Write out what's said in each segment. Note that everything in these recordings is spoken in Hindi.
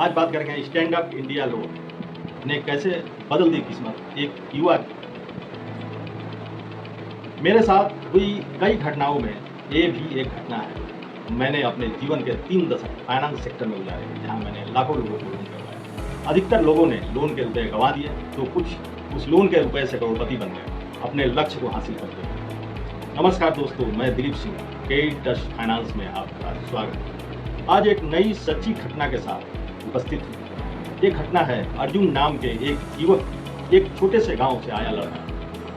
आज बात करेंगे स्टैंड अप इंडिया लोन ने कैसे बदल दी किस्मत एक युवा की। मेरे साथ हुई कई घटनाओं में ये भी एक घटना है। मैंने अपने जीवन के 3 दशक फाइनेंस सेक्टर में गुजारे, जहां मैंने लाखों लोगों को लोन करवाया। अधिकतर लोगों ने लोन के रुपए गंवा दिए, तो कुछ उस लोन के रुपए से करोड़पति बन गए, अपने लक्ष्य को हासिल करते हुए। नमस्कार दोस्तों, मैं Dilip Singh, credit trust finance में आपका स्वागत है। आज एक नई सच्ची घटना के साथ उपस्थित हूँ। ये घटना है अर्जुन नाम के एक युवक, एक छोटे से गांव से आया लड़का,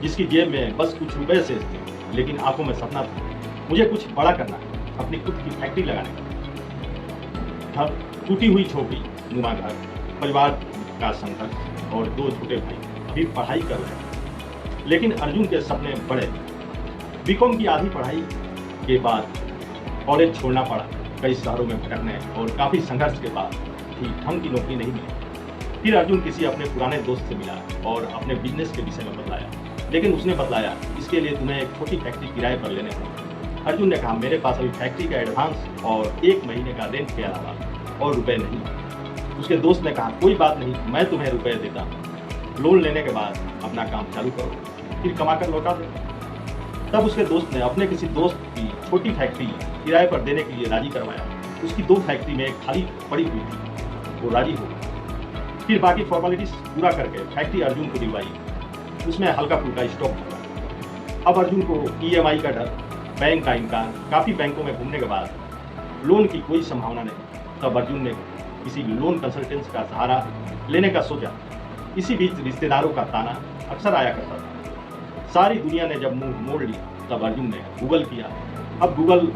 जिसकी जेब में बस कुछ रुपए शेष थे, लेकिन आंखों में सपना था, मुझे कुछ बड़ा करना है, अपनी खुद की फैक्ट्री लगाने का। टूटी हुई झोपड़ी नुमा घर, परिवार का संघर्ष और 2 छोटे भाई अभी पढ़ाई कर रहे हैं, लेकिन अर्जुन के सपने बड़े। बीकॉम की आधी पढ़ाई के बाद कॉलेज छोड़ना पड़ा, कई शहरों में भटकने और काफ़ी संघर्ष के बाद भी ढंग की नौकरी नहीं मिली। फिर अर्जुन किसी अपने पुराने दोस्त से मिला और अपने बिजनेस के विषय में बतलाया, लेकिन उसने बतलाया इसके लिए तुम्हें एक छोटी फैक्ट्री किराए पर लेने होंगे। अर्जुन ने कहा मेरे पास अभी फैक्ट्री का एडवांस और 1 महीने का रेंट के अलावा और रुपए नहीं। उसके दोस्त ने कहा कोई बात नहीं, मैं तुम्हें रुपए देता हूँ, लोन लेने के बाद अपना काम चालू करो, फिर कमा कर लौटा दो। तब उसके दोस्त ने अपने किसी दोस्त की छोटी फैक्ट्री किराए पर देने के लिए राजी करवाया। उसकी 2 फैक्ट्री में एक खाली पड़ी हुई थी, वो राजी हो गया। फिर बाकी फॉर्मेलिटीज पूरा करके फैक्ट्री अर्जुन को दिलवाई, उसमें हल्का फुल्का स्टॉक था। अब अर्जुन को EMI का डर, बैंक का इनकार, काफ़ी बैंकों में घूमने के बाद लोन की कोई संभावना नहीं। तब अर्जुन ने किसी लोन कंसल्टेंट का सहारा लेने का सोचा। इसी बीच रिश्तेदारों का ताना अक्सर आया करता था। सारी दुनिया ने जब मुंह मोड़ लिया, तब अर्जुन ने गूगल किया। अब गूगल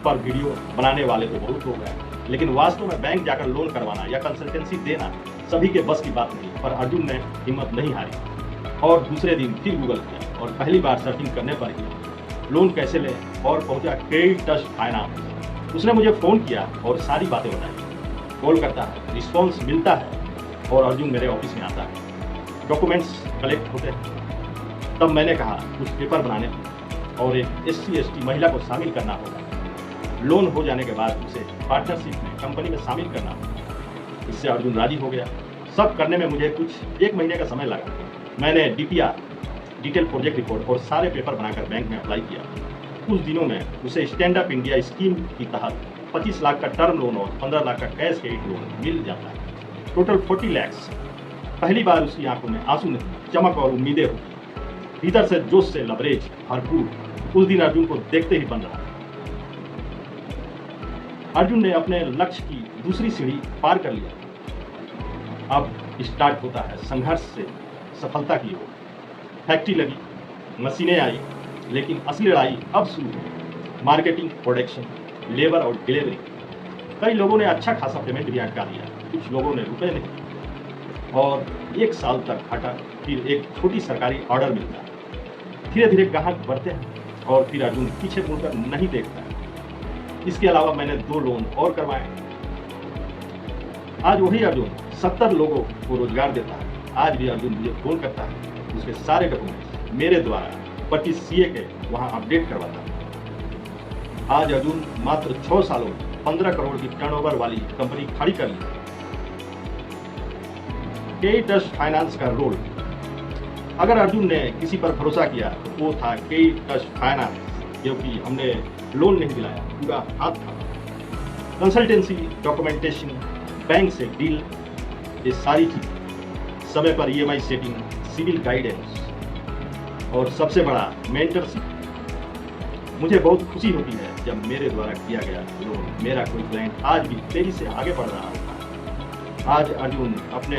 पर वीडियो बनाने वाले तो बहुत लोग हैं, लेकिन वास्तव में बैंक जाकर लोन करवाना या कंसल्टेंसी देना सभी के बस की बात नहीं। पर अर्जुन ने हिम्मत नहीं हारी और दूसरे दिन फिर गूगल किया और पहली बार सर्चिंग करने पर ही लोन कैसे लें और पहुंचा क्रेडिट ट्रस्ट फाइनेंस। उसने मुझे फ़ोन किया और सारी बातें बताई। कॉल करता है, रिस्पॉन्स मिलता है और अर्जुन मेरे ऑफिस में आता है। डॉक्यूमेंट्स कलेक्ट होते हैं। तब मैंने कहा कुछ पेपर बनाने और एक SC/ST महिला को शामिल करना होगा। लोन हो जाने के बाद उसे पार्टनरशिप में कंपनी में शामिल करना होगा। इससे अर्जुन राजी हो गया। सब करने में मुझे कुछ 1 महीने का समय लगा। मैंने DPR, डिटेल प्रोजेक्ट रिपोर्ट और सारे पेपर बनाकर बैंक में अप्लाई किया। कुछ दिनों में उसे स्टैंड अप इंडिया स्कीम की तहत 25 लाख का टर्म लोन और 15 लाख का कैश क्रेडिट लोन मिल जाता है, टोटल 40 लाख। पहली बार उसकी आंखों में आंसू नहीं, चमक और उम्मीदें होती, भीतर से जोश से लबरेज भरपूर। उस दिन अर्जुन को देखते ही बन रहा। अर्जुन ने अपने लक्ष्य की दूसरी सीढ़ी पार कर लिया। अब स्टार्ट होता है संघर्ष से सफलता की ओर। फैक्ट्री लगी, मशीनें आई, लेकिन असली लड़ाई अब शुरू हुई। मार्केटिंग, प्रोडक्शन, लेबर और डिलीवरी। कई लोगों ने अच्छा खासा पेमेंट भी अटका दिया, कुछ लोगों ने रुपए नहीं, और 1 साल तक घाटा। फिर एक छोटी सरकारी ऑर्डर मिलता है। धीरे धीरे ग्राहक बढ़ते हैं और फिर अर्जुन पीछे मुड़कर नहीं देखता है। इसके अलावा मैंने 2 लोन और करवाए। आज वही अर्जुन 70 लोगों को रोजगार देता है। आज भी अर्जुन मुझे फोन करता है, उसके सारे डॉक्यूमेंट्स मेरे द्वारा 25 CA के वहां अपडेट करवाता है। आज अर्जुन मात्र 6 सालों में 15 करोड़ की टर्नओवर वाली कंपनी खड़ी कर ली। क्रेडिट ट्रस्ट फाइनेंस का रोल, अगर अर्जुन ने किसी पर भरोसा किया तो वो था क्रेडिट ट्रस्ट फाइनेंस, क्योंकि हमने लोन नहीं दिलाया, पूरा हाथ था। कंसल्टेंसी, डॉक्यूमेंटेशन, बैंक से डील, ये सारी चीज, समय पर EMI सेटिंग, सिविल गाइडेंस और सबसे बड़ा मेंटरशिप। मुझे बहुत खुशी होती है जब मेरे द्वारा किया गया लोन, मेरा कोई क्लाइंट आज भी तेजी से आगे बढ़ रहा होता। आज अर्जुन अपने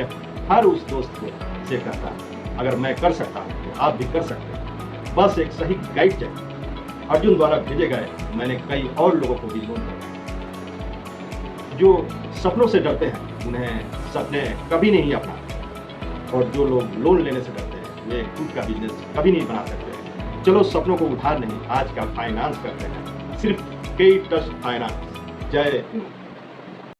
हर उस दोस्त को से कहता है अगर मैं कर सकता हूँ तो आप भी कर सकते हैं, बस एक सही गाइड चाहिए। अर्जुन द्वारा भेजे गए मैंने कई और लोगों को भी लोन दिया। जो सपनों से डरते हैं उन्हें सपने कभी नहीं अपनाते, और जो लोग लोन लेने से डरते हैं वे खुद का बिजनेस कभी नहीं बना सकते। चलो सपनों को उधार नहीं, आज का फाइनेंस करते हैं, सिर्फ क्रेडिट ट्रस्ट फाइनेंस। जय हिंद।